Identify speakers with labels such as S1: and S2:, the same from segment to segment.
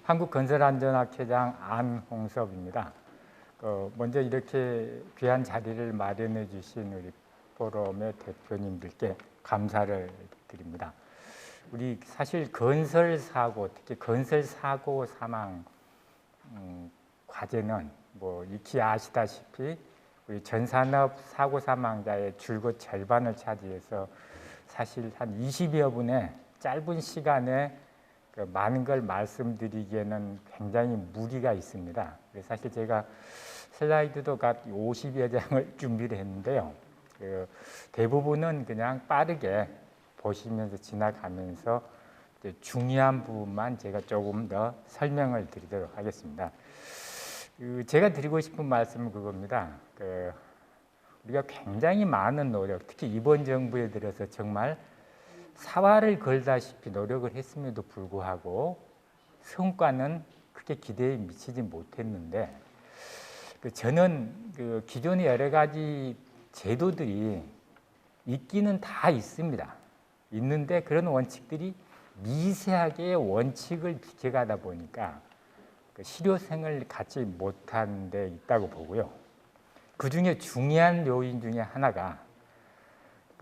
S1: 한국건설안전학회장 안홍섭입니다. 먼저 이렇게 귀한 자리를 마련해 주신 우리 포럼의 대표님들께 감사를 드립니다. 우리 사실 건설사고, 특히 건설사고 사망 과제는 뭐 익히 아시다시피 우리 전산업 사고 사망자의 줄곧 절반을 차지해서 사실 한 20여 분의 짧은 시간에 많은 걸 말씀드리기에는 굉장히 무리가 있습니다. 사실 제가 슬라이드도 각 50여 장을 준비를 했는데요. 대부분은 그냥 빠르게 보시면서 지나가면서 중요한 부분만 제가 조금 더 설명을 드리도록 하겠습니다. 제가 드리고 싶은 말씀은 그겁니다. 우리가 굉장히 많은 노력, 특히 이번 정부에 들어서 정말 사활을 걸다시피 노력을 했음에도 불구하고 성과는 크게 기대에 미치지 못했는데, 저는 기존의 여러 가지 제도들이 있기는 다 있습니다. 있는데 그런 원칙들이 미세하게 원칙을 지켜가다 보니까 실효성을 갖지 못한 데 있다고 보고요. 그 중에 중요한 요인 중에 하나가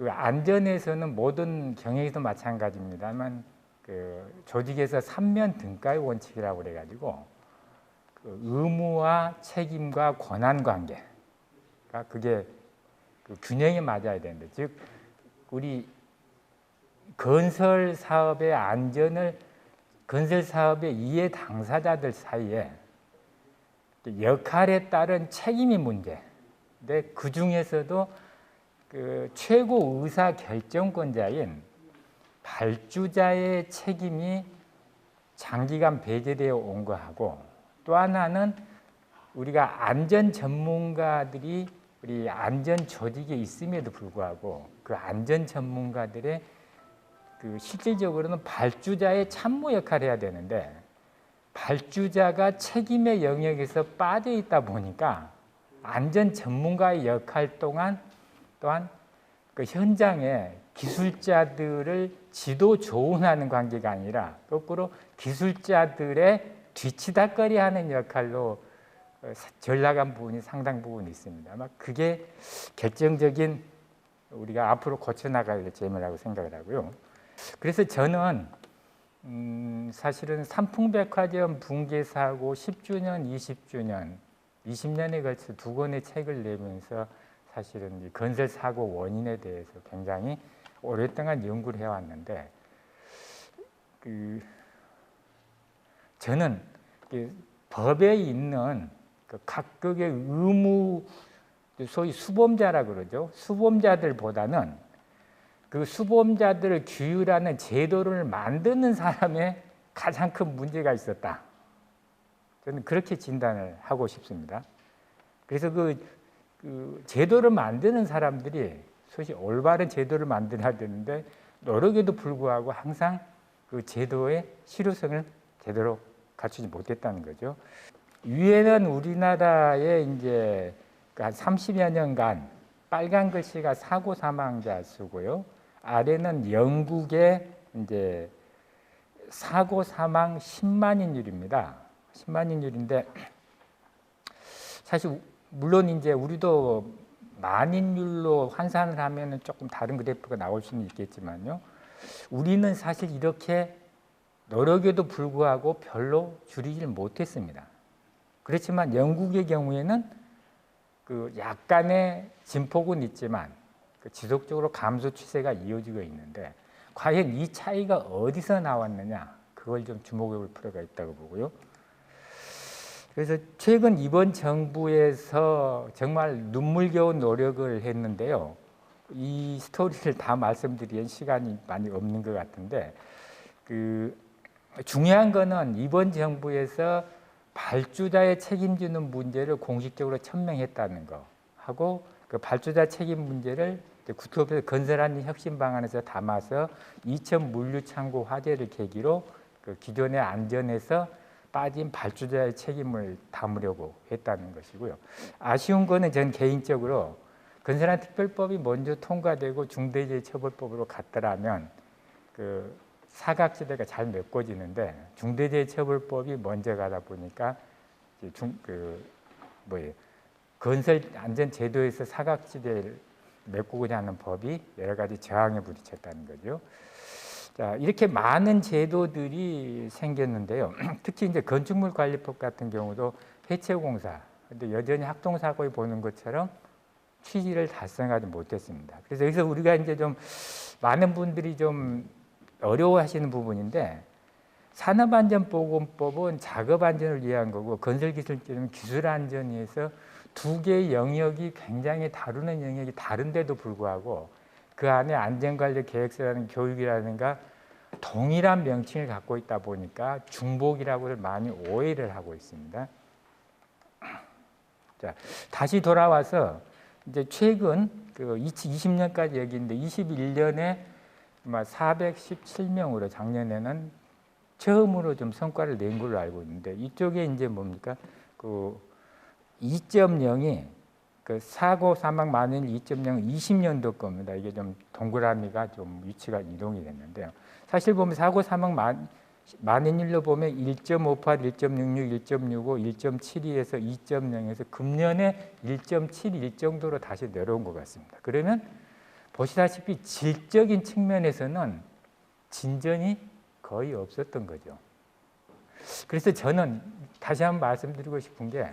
S1: 안전에서는 모든 경영에도 마찬가지입니다만 조직에서 삼면 등가의 원칙이라고 그래가지고 의무와 책임과 권한 관계가 그게 균형이 맞아야 되는데, 즉 우리 건설 사업의 안전을 건설 사업의 이해 당사자들 사이에 역할에 따른 책임이 문제인데, 그 중에서도 최고 의사 결정권자인 발주자의 책임이 장기간 배제되어 온 거하고, 또 하나는 우리가 안전 전문가들이 우리 안전 조직에 있음에도 불구하고 그 안전 전문가들의 실질적으로는 발주자의 참모 역할을 해야 되는데, 발주자가 책임의 영역에서 빠져 있다 보니까 안전 전문가의 역할 또한 현장에 기술자들을 지도 조언하는 관계가 아니라 거꾸로 기술자들의 뒤치다꺼리하는 역할로 전락한 부분이 상당 부분 있습니다. 아마 그게 결정적인 우리가 앞으로 고쳐나가야 될 점이라고 생각을 하고요. 그래서 저는 사실은 삼풍백화점 붕괴 사고 10주년, 20주년, 20년에 걸쳐 두 권의 책을 내면서 사실은 건설 사고 원인에 대해서 굉장히 오랫동안 연구를 해왔는데, 저는 법에 있는 각국의 의무, 소위 수범자라 그러죠. 수범자들보다는 그 수범자들을 규율하는 제도를 만드는 사람의 가장 큰 문제가 있었다. 저는 그렇게 진단을 하고 싶습니다. 그래서 그 제도를 만드는 사람들이 사실 올바른 제도를 만들어야 되는데 노력에도 불구하고 항상 그 제도의 실효성을 제대로 갖추지 못했다는 거죠. 위에는 우리나라의 이제 한 30여 년간 빨간 글씨가 사고 사망자 수고요. 아래는 영국의 이제 사고 사망 10만인율입니다. 10만인율인데 사실 물론 이제 우리도 만인율로 환산을 하면은 조금 다른 그래프가 나올 수는 있겠지만요. 우리는 사실 이렇게 노력에도 불구하고 별로 줄이질 못했습니다. 그렇지만 영국의 경우에는 약간의 진폭은 있지만 지속적으로 감소 추세가 이어지고 있는데, 과연 이 차이가 어디서 나왔느냐, 그걸 좀 주목해 볼 필요가 있다고 보고요. 그래서 최근 이번 정부에서 정말 눈물겨운 노력을 했는데요. 이 스토리를 다 말씀드리기엔 시간이 많이 없는 것 같은데, 중요한 거는 이번 정부에서 발주자의 책임지는 문제를 공식적으로 천명했다는 거 하고, 그 발주자 책임 문제를 국토부에서 건설안전 혁신 방안에서 담아서 이천 물류 창고 화재를 계기로 기존의 안전에서 빠진 발주자의 책임을 담으려고 했다는 것이고요. 아쉬운 거는 전 개인적으로 건설안전특별법이 먼저 통과되고 중대재해처벌법으로 갔더라면 사각지대가 잘 메꿔지는데 중대재해처벌법이 먼저 가다 보니까 건설 안전 제도에서 사각지대를 메꾸고자 하는 법이 여러 가지 저항에 부딪혔다는 거죠. 자, 이렇게 많은 제도들이 생겼는데요. 특히 이제 건축물 관리법 같은 경우도 해체공사, 근데 여전히 합동사고에 보는 것처럼 취지를 달성하지 못했습니다. 그래서 여기서 우리가 이제 좀 많은 분들이 좀 어려워하시는 부분인데, 산업안전보건법은 작업안전을 위한 거고 건설기술법은 기술안전위에서 두 개의 영역이 굉장히 다루는 영역이 다른데도 불구하고 그 안에 안전관리 계획서라는 교육이라든가 동일한 명칭을 갖고 있다 보니까 중복이라고 많이 오해를 하고 있습니다. 자, 다시 돌아와서 이제 최근 그 2020년까지 얘기인데 21년에 417명으로 작년에는 처음으로 좀 성과를 낸 걸로 알고 있는데, 이쪽에 이제 뭡니까? 그 2.0이 그 사고 사망 만일 2.0은 20년도 겁니다. 이게 좀 동그라미가 좀 위치가 이동이 됐는데요. 사실 보면 사고 사망 만인율로 보면 1.58, 1.66, 1.65, 1.72에서 2.0에서 금년에 1.71 정도로 다시 내려온 것 같습니다. 그러면 보시다시피 질적인 측면에서는 진전이 거의 없었던 거죠. 그래서 저는 다시 한번 말씀드리고 싶은 게,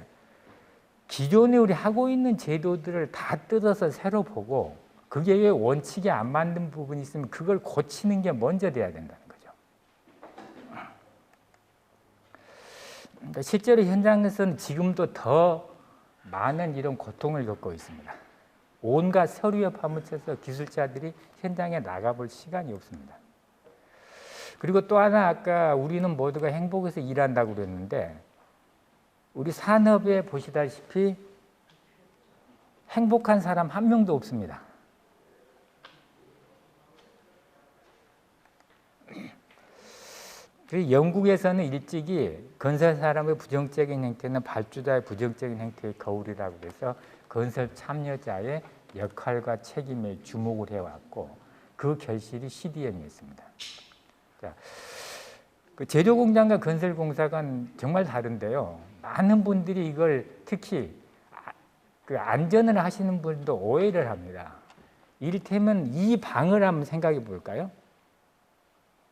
S1: 기존에 우리 하고 있는 제도들을 다 뜯어서 새로 보고 그게 왜 원칙에 안 맞는 부분이 있으면 그걸 고치는 게 먼저 돼야 된다는 거죠. 그러니까 실제로 현장에서는 지금도 더 많은 이런 고통을 겪고 있습니다. 온갖 서류에 파묻혀서 기술자들이 현장에 나가볼 시간이 없습니다. 그리고 또 하나, 아까 우리는 모두가 행복해서 일한다고 그랬는데, 우리 산업에 보시다시피 행복한 사람 한 명도 없습니다. 영국에서는 일찍이 건설 사람의 부정적인 행태는 발주자의 부정적인 행태의 거울이라고 해서 건설 참여자의 역할과 책임에 주목을 해왔고, 그 결실이 CDM이었습니다. 자, 그 제조공장과 건설공사가 정말 다른데요. 많은 분들이 이걸 특히 그 안전을 하시는 분도 오해를 합니다. 이를테면 이 방을 한번 생각해 볼까요?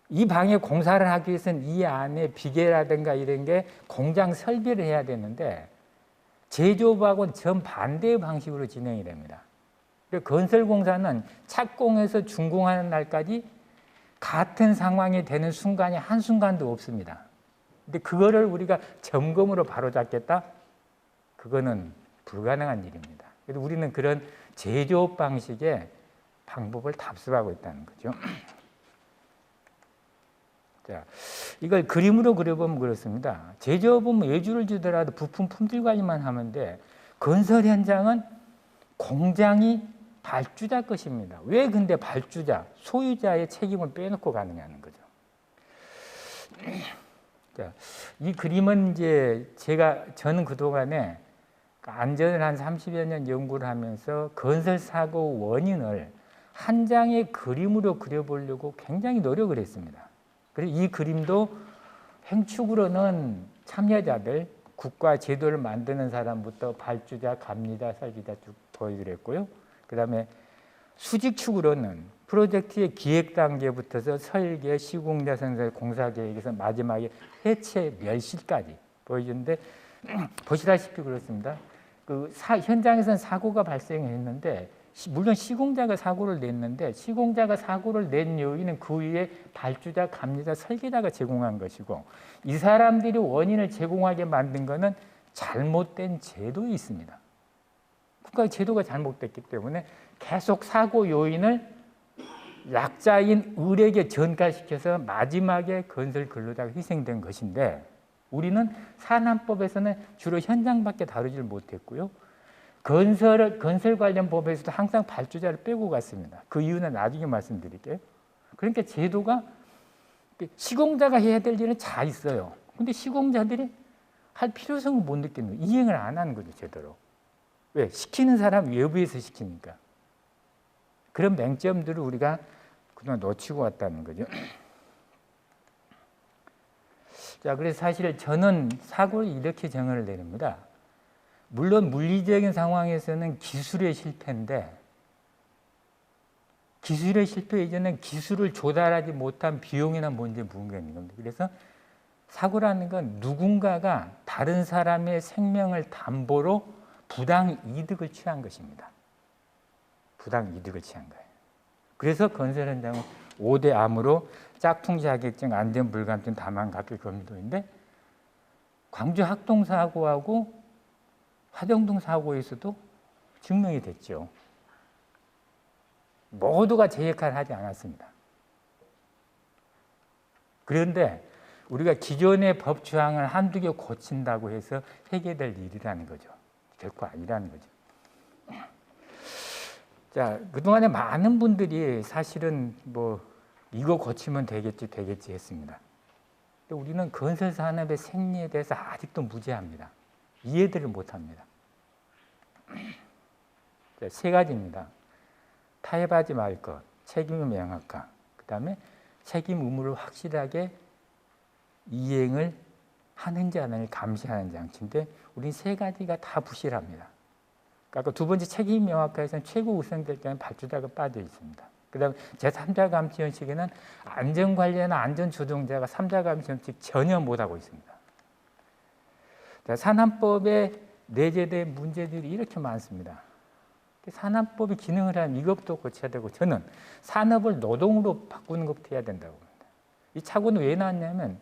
S1: 이 방에 공사를 하기 위해서는 이 안에 비계라든가 이런 게 공장 설비를 해야 되는데, 제조업하고는 정반대의 방식으로 진행이 됩니다. 건설공사는 착공해서 준공하는 날까지 같은 상황이 되는 순간이 한순간도 없습니다. 근데 그거를 우리가 점검으로 바로잡겠다? 그거는 불가능한 일입니다. 그래서 우리는 그런 제조업 방식의 방법을 답습하고 있다는 거죠. 자, 이걸 그림으로 그려보면 그렇습니다. 제조업은 외주를 주더라도 부품 품질 관리만 하면 돼. 건설 현장은 공장이 발주자 것입니다. 왜 근데 발주자, 소유자의 책임을 빼놓고 가느냐는 거죠. 자, 이 그림은 이제 저는 그동안에 안전을 한 30여 년 연구를 하면서 건설 사고 원인을 한 장의 그림으로 그려보려고 굉장히 노력을 했습니다. 그리고 이 그림도 행축으로는 참여자들, 국가 제도를 만드는 사람부터 발주자, 감리자, 설비자 쭉 보여드렸고요. 그 다음에 수직축으로는 프로젝트의 기획 단계부터서 설계, 시공자 선설, 공사 계획에서 마지막에 해체, 멸실까지 보여주는데, 보시다시피 그렇습니다. 현장에서는 사고가 발생했는데, 물론 시공자가 사고를 냈는데, 시공자가 사고를 낸 요인은 그 위에 발주자, 감리자, 설계자가 제공한 것이고, 이 사람들이 원인을 제공하게 만든 것은 잘못된 제도에 있습니다. 국가의 제도가 잘못됐기 때문에 계속 사고 요인을 약자인 을에게 전가시켜서 마지막에 건설 근로자가 희생된 것인데, 우리는 산안법에서는 주로 현장밖에 다루질 못했고요. 건설 관련 법에서도 항상 발주자를 빼고 갔습니다. 그 이유는 나중에 말씀드릴게요. 그러니까 제도가 시공자가 해야 될 일은 잘 있어요. 근데 시공자들이 할 필요성을 못 느끼는 거예요. 이행을 안 하는 거죠, 제대로. 왜? 시키는 사람 외부에서 시키니까. 그런 맹점들을 우리가 그동안 놓치고 왔다는 거죠. 자, 그래서 사실 저는 사고를 이렇게 정의를 내립니다. 물론 물리적인 상황에서는 기술의 실패인데 기술의 실패 이전엔 기술을 조달하지 못한 비용이나 문제 문제가 있는 겁니다. 그래서 사고라는 건 누군가가 다른 사람의 생명을 담보로 부당 이득을 취한 것입니다. 부당 이득을 취한 거예요. 그래서 건설 현장은 5대 암으로 짝퉁 자격증, 안전 불감증, 다만 각길 검도인데 광주 학동 사고하고 화정동 사고에서도 증명이 됐죠. 모두가 제 역할을 하지 않았습니다. 그런데 우리가 기존의 법 조항을 한두 개 고친다고 해서 해결될 일이라는 거죠. 결코 아니라는 거죠. 자, 그동안에 많은 분들이 사실은 뭐 이거 고치면 되겠지 했습니다. 근데 우리는 건설 산업의 생리에 대해서 아직도 무지합니다. 이해들을 못합니다. 자, 세 가지입니다. 타협하지 말 것, 책임의 명확화, 그 다음에 책임 의무를 확실하게 이행을 하는지 안 하는지 감시하는 장치인데 우린 세 가지가 다 부실합니다. 아까 두 번째 책임 명확화에서는 최고 우선될 때는 발주자가 빠져 있습니다. 그 다음 제3자 감시 원칙에는 안전관리나 안전조정자가 3자 감시 원칙 전혀 못하고 있습니다. 산안법에 내재된 문제들이 이렇게 많습니다. 산안법이 기능을 하면 이것도 고쳐야 되고 저는 산업을 노동으로 바꾸는 것부터 해야 된다고 봅니다. 이 착오는 왜 나왔냐면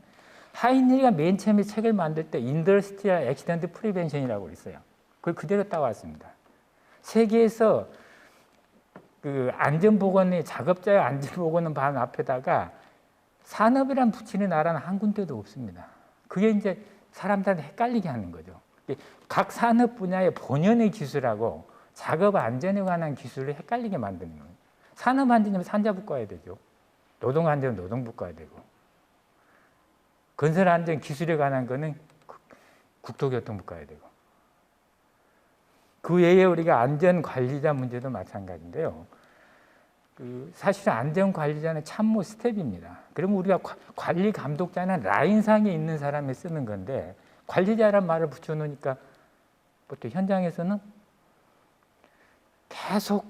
S1: 하이니가 맨 처음에 책을 만들 때 인더스트리얼 액시던트 프리벤션이라고 있어요. 그걸 그대로 따왔습니다. 세계에서 그 안전보건의 작업자의 안전보건은 반 앞에다가 산업이란 붙이는 나라는 한 군데도 없습니다. 그게 이제 사람들한테 헷갈리게 하는 거죠. 각 산업 분야의 본연의 기술하고 작업 안전에 관한 기술을 헷갈리게 만드는 거예요. 산업 안전이면 산자부 가야 되죠. 노동 안전은 노동부 가야 되고. 건설 안전 기술에 관한 거는 국토교통부 가야 되고. 그 외에 우리가 안전관리자 문제도 마찬가지인데요. 사실 안전관리자는 참모 스텝입니다. 그러면 우리가 관리 감독자는 라인상에 있는 사람이 쓰는 건데 관리자란 말을 붙여놓으니까 보통 현장에서는 계속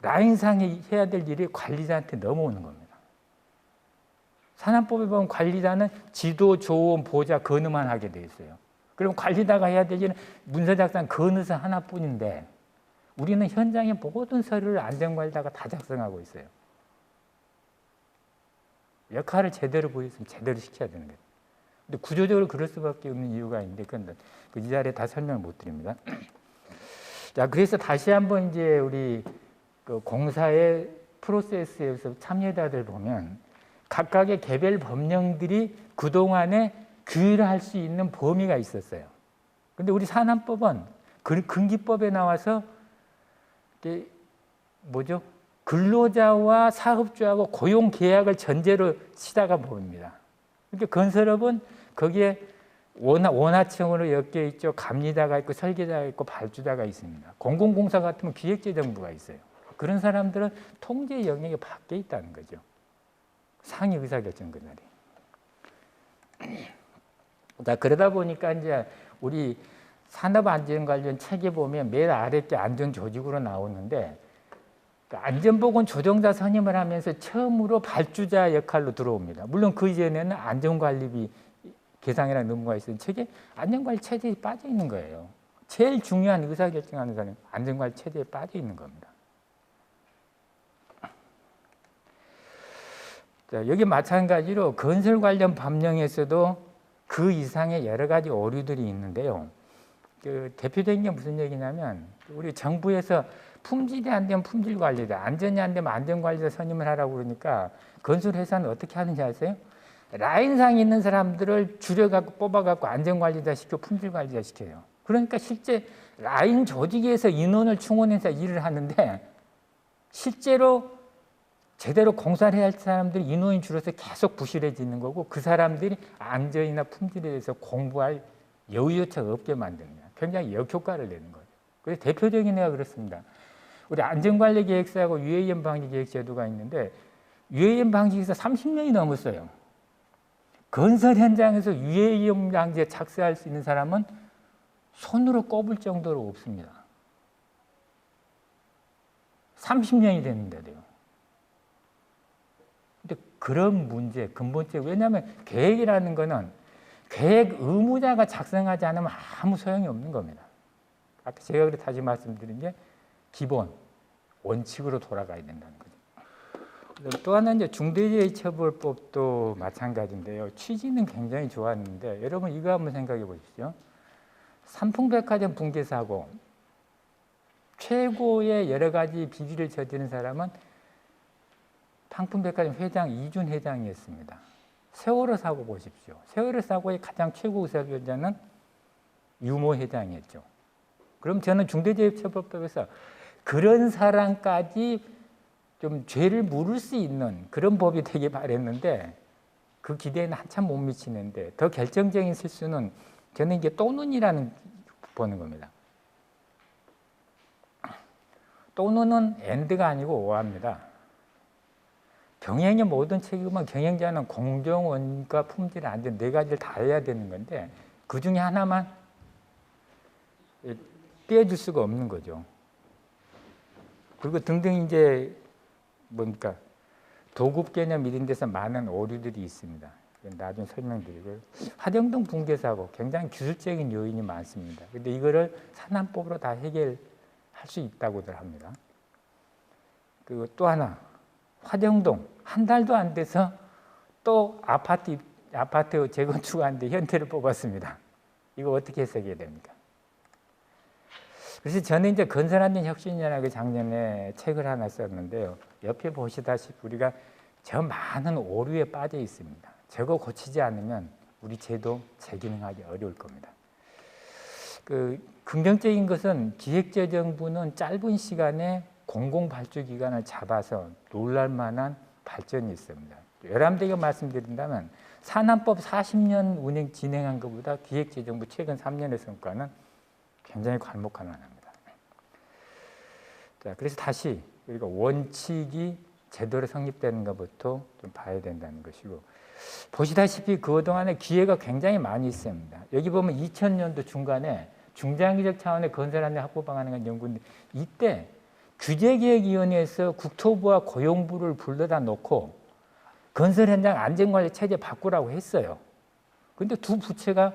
S1: 라인상에 해야 될 일이 관리자한테 넘어오는 겁니다. 산안법에 보면 관리자는 지도, 조언, 보좌, 건의만 하게 돼 있어요. 그럼 관리자가 해야 될 일은 문서 작성, 건의서 하나뿐인데 우리는 현장의 모든 서류를 안전관리자가 다 작성하고 있어요. 역할을 제대로 보였으면 제대로 시켜야 되는 거예요. 근데 구조적으로 그럴 수밖에 없는 이유가 있는데 그건 이 자리에 다 설명을 못 드립니다. 자, 그래서 다시 한번 이제 우리 그 공사의 프로세스에서 참여자들 보면 각각의 개별 법령들이 그동안에 규율할 수 있는 범위가 있었어요. 근데 우리 산안법은 근기법에 나와서 뭐죠? 근로자와 사업주하고 고용 계약을 전제로 치다가 봅니다. 그러니까 건설업은 거기에 원화청으로 엮여 있죠. 감리자가 있고 설계자가 있고 발주자가 있습니다. 공공공사 같으면 기획재정부가 있어요. 그런 사람들은 통제 영역이 밖에 있다는 거죠. 상위 의사결정 그 자리. 자, 그러다 보니까 이제 우리 산업안전 관련 책에 보면 맨 아래 게 안전조직으로 나오는데 안전보건 조정자 선임을 하면서 처음으로 발주자 역할로 들어옵니다. 물론 그 이전에는 안전관리비 계상이라는 논문가 있어요. 책에 안전관리 체제에 빠져 있는 거예요. 제일 중요한 의사결정하는 사람은 안전관리 체제에 빠져 있는 겁니다. 자, 여기 마찬가지로 건설 관련 법령에서도 그 이상의 여러 가지 오류들이 있는데요. 그 대표적인 게 무슨 얘기냐면 우리 정부에서 품질이 안 되면 품질관리자, 안전이 안 되면 안전관리자 선임을 하라고 그러니까 건설회사는 어떻게 하는지 아세요? 라인상에 있는 사람들을 줄여갖고 뽑아갖고 안전관리자 시켜 품질관리자 시켜요. 그러니까 실제 라인 조직에서 인원을 충원해서 일을 하는데 실제로 제대로 공사를 해야 할 사람들이 인원이 줄어서 계속 부실해지는 거고 그 사람들이 안전이나 품질에 대해서 공부할 여유조차 없게 만듭니다. 굉장히 역효과를 내는 거예요. 그래서 대표적인 예가 그렇습니다. 우리 안전관리계획서하고 UAM 방지계획제도가 있는데 UAM 방지계획서 30년이 넘었어요. 건설 현장에서 유해이용량제 착수할 수 있는 사람은 손으로 꼽을 정도로 없습니다. 30년이 됐는데도요. 근데 그런 문제, 근본적, 왜냐하면 계획이라는 거는 계획 의무자가 작성하지 않으면 아무 소용이 없는 겁니다. 아까 제가 다시 말씀드린 게 기본, 원칙으로 돌아가야 된다는 거죠. 또 하나 이제 중대재해처벌법도 마찬가지인데요. 취지는 굉장히 좋았는데 여러분 이거 한번 생각해 보십시오. 삼풍백화점 붕괴 사고 최고의 여러 가지 비리를 저지른 사람은 상품백화점 회장 이준 회장이었습니다. 세월호 사고 보십시오. 세월호 사고의 가장 최고 의사결자는 유모 회장이었죠. 그럼 저는 중대재해처벌법에서 그런 사람까지 좀 죄를 물을 수 있는 그런 법이 되길 바랬는데 그 기대에는 한참 못 미치는데 더 결정적인 실수는 저는 이게 또는이라는 보는 겁니다. 또는은 엔드가 아니고 오합니다. 병행의 모든 책임은 경영자는 공정, 원가, 품질, 안전 네 가지를 다 해야 되는 건데 그 중에 하나만 떼어줄 수가 없는 거죠. 그리고 등등 이제 뭡니까 도급 개념 이런 데서 많은 오류들이 있습니다. 나중에 설명드리고요. 화정동 붕괴 사고 굉장히 기술적인 요인이 많습니다. 그런데 이거를 산안법으로 다 해결할 수 있다고들 합니다. 그리고 또 하나 화정동 한 달도 안 돼서 또 아파트 재건축하는데 현태를 뽑았습니다. 이거 어떻게 해석해야 됩니까? 그래서 저는 이제 건설안전혁신이라고 작년에 책을 하나 썼는데요. 옆에 보시다시피 우리가 저 많은 오류에 빠져 있습니다. 저거 고치지 않으면 우리 제도 재기능하기 어려울 겁니다. 긍정적인 것은 기획재정부는 짧은 시간에 공공발주기관을 잡아서 놀랄만한 발전이 있습니다. 여러분들에게 말씀드린다면 산안법 40년 운행 진행한 것보다 기획재정부 최근 3년의 성과는 굉장히 괄목할 만합니다. 자, 그래서 다시 우리가 원칙이 제대로 성립되는 것부터 좀 봐야 된다는 것이고 보시다시피 그동안에 기회가 굉장히 많이 있습니다. 여기 보면 2000년도 중간에 중장기적 차원의 건설안전 확보 방안을 연구인데 이때 규제기획위원회에서 국토부와 고용부를 불러다 놓고 건설 현장 안전관리 체제 바꾸라고 했어요. 그런데 두 부처가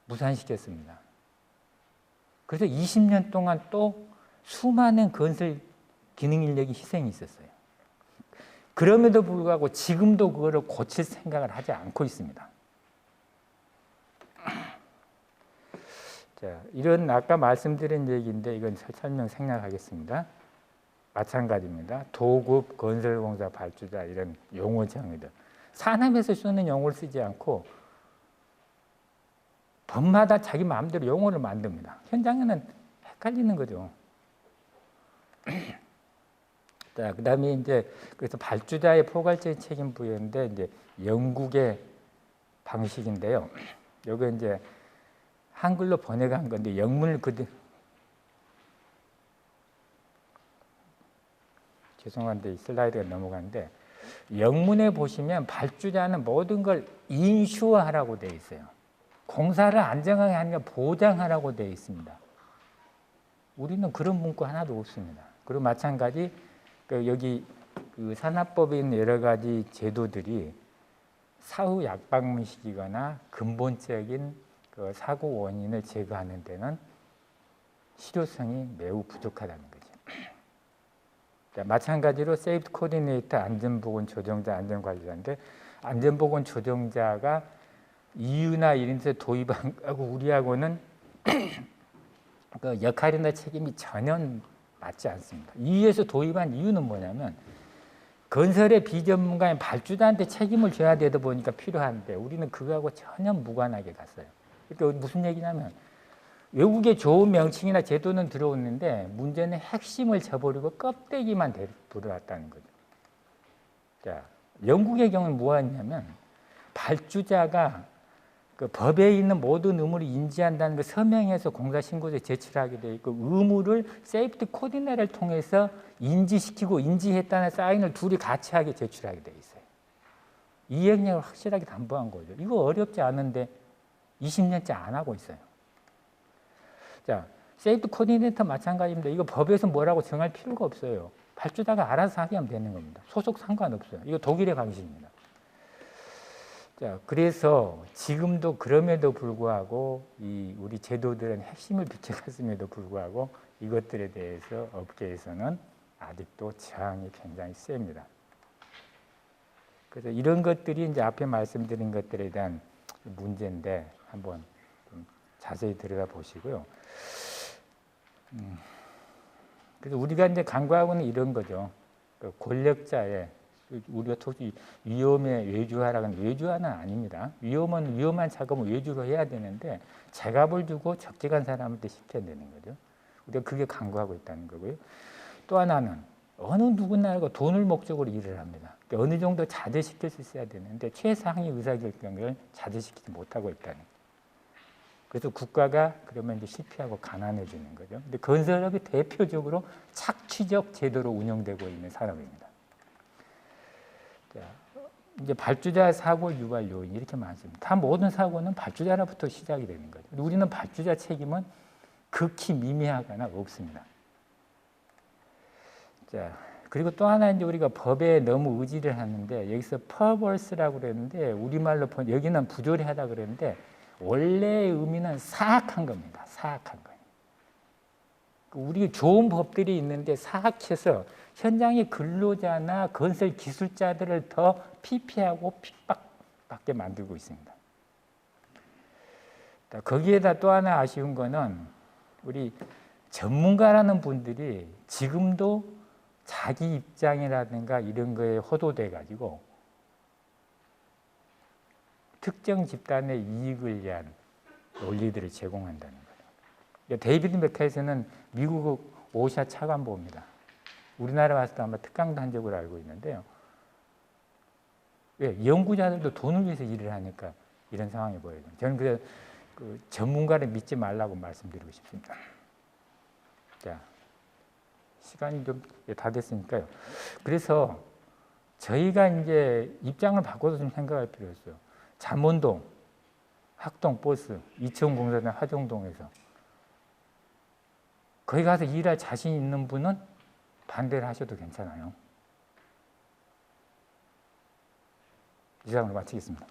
S1: 무산시켰습니다. 그래서 20년 동안 또 수많은 건설 기능 인력이 희생이 있었어요. 그럼에도 불구하고 지금도 그거를 고칠 생각을 하지 않고 있습니다. 자, 이런 아까 말씀드린 얘기인데 이건 설명 생략하겠습니다. 마찬가지입니다. 도급, 건설공사, 발주자 이런 용어 정의들. 산업에서 쓰는 용어를 쓰지 않고 법마다 자기 마음대로 용어를 만듭니다. 현장에는 헷갈리는 거죠. 자, 그다음에 이제 그래서 발주자의 포괄적인 책임 부여인데 이제 영국의 방식인데요. 여기 이제 한글로 번역한 건데 영문을 죄송한데 슬라이드가 넘어가는데 영문에 보시면 발주자는 모든 걸 인슈어하라고 되어 있어요. 공사를 안정하게 하는 게 보장하라고 되어 있습니다. 우리는 그런 문구 하나도 없습니다. 그리고 마찬가지 여기 산업법에 있는 여러 가지 제도들이 사후 약방문식이거나 근본적인 사고 원인을 제거하는 데는 실효성이 매우 부족하다는 거죠. 자, 마찬가지로 세이프티 코디네이터 안전보건 조정자 안전관리자인데 안전보건 조정자가 이유나 이런 데 도입하고 우리하고는 그 역할이나 책임이 전혀 맞지 않습니다. 이유에서 도입한 이유는 뭐냐면 건설의 비전문가인 발주자한테 책임을 져야 되다 보니까 필요한데 우리는 그거하고 전혀 무관하게 갔어요. 그러니까 무슨 얘기냐면 외국의 좋은 명칭이나 제도는 들어오는데 문제는 핵심을 저버리고 껍데기만 들어왔다는 거죠. 자, 영국의 경우는 뭐였냐면 발주자가 그 법에 있는 모든 의무를 인지한다는 걸 서명해서 공사신고서에 제출하게 되어 있고 의무를 세이프티 코디네이터를 통해서 인지시키고 인지했다는 사인을 둘이 같이 하게 제출하게 되어 있어요. 이행력을 확실하게 담보한 거죠. 이거 어렵지 않은데 20년째 안 하고 있어요. 자, 세이프 코디네이터 마찬가지입니다. 이거 법에서 뭐라고 정할 필요가 없어요. 발주자가 알아서 하게 하면 되는 겁니다. 소속 상관없어요. 이거 독일의 방식입니다. 자, 그래서 지금도 그럼에도 불구하고 우리 제도들은 핵심을 비춰갔음에도 불구하고 이것들에 대해서 업계에서는 아직도 저항이 굉장히 셉니다. 그래서 이런 것들이 이제 앞에 말씀드린 것들에 대한 문제인데 한번 좀 자세히 들여다 보시고요. 그래서 우리가 이제 간과하고는 이런 거죠. 그 권력자의 우리가 특히 위험에 외주하라는 외주하는 아닙니다. 위험은 위험한 작업은 외주로 해야 되는데 제값을 주고 적재간 사람한테 시켜야 되는 거죠. 우리가 그게 간과하고 있다는 거고요. 또 하나는 어느 누구나가 돈을 목적으로 일을 합니다. 그러니까 어느 정도 자제시킬 수 있어야 되는데 최상위 의사결정을 자제시키지 못하고 있다는 거예요. 그래서 국가가 그러면 이제 실패하고 가난해지는 거죠. 근데 건설업이 대표적으로 착취적 제도로 운영되고 있는 산업입니다. 자, 이제 발주자 사고 유발 요인 이렇게 많습니다. 다 모든 사고는 발주자로부터 시작이 되는 거죠. 우리는 발주자 책임은 극히 미미하거나 없습니다. 자, 그리고 또 하나 이제 우리가 법에 너무 의지를 하는데 여기서 퍼버스라고 그랬는데 우리말로 여기는 부조리하다 그랬는데 원래의 의미는 사악한 겁니다. 사악한 거예요. 우리 좋은 법들이 있는데 사악해서 현장의 근로자나 건설 기술자들을 더 피폐하고 핍박받게 만들고 있습니다. 거기에다 또 하나 아쉬운 거는 우리 전문가라는 분들이 지금도 자기 입장이라든가 이런 거에 호도돼 가지고 특정 집단의 이익을 위한 논리들을 제공한다는 거예요. 데이비드 메카에서는 미국 오샤 차관보입니다. 우리나라 와서도 아마 특강도 한 적으로 알고 있는데요. 왜? 연구자들도 돈을 위해서 일을 하니까 이런 상황이 보여요. 저는 그래서 그 전문가를 믿지 말라고 말씀드리고 싶습니다. 자, 시간이 좀 다 됐으니까요. 그래서 저희가 이제 입장을 바꿔서 좀 생각할 필요가 있어요. 잠원동, 학동 버스, 이천공사장 하정동에서 거기 가서 일할 자신 있는 분은 반대를 하셔도 괜찮아요. 이상으로 마치겠습니다.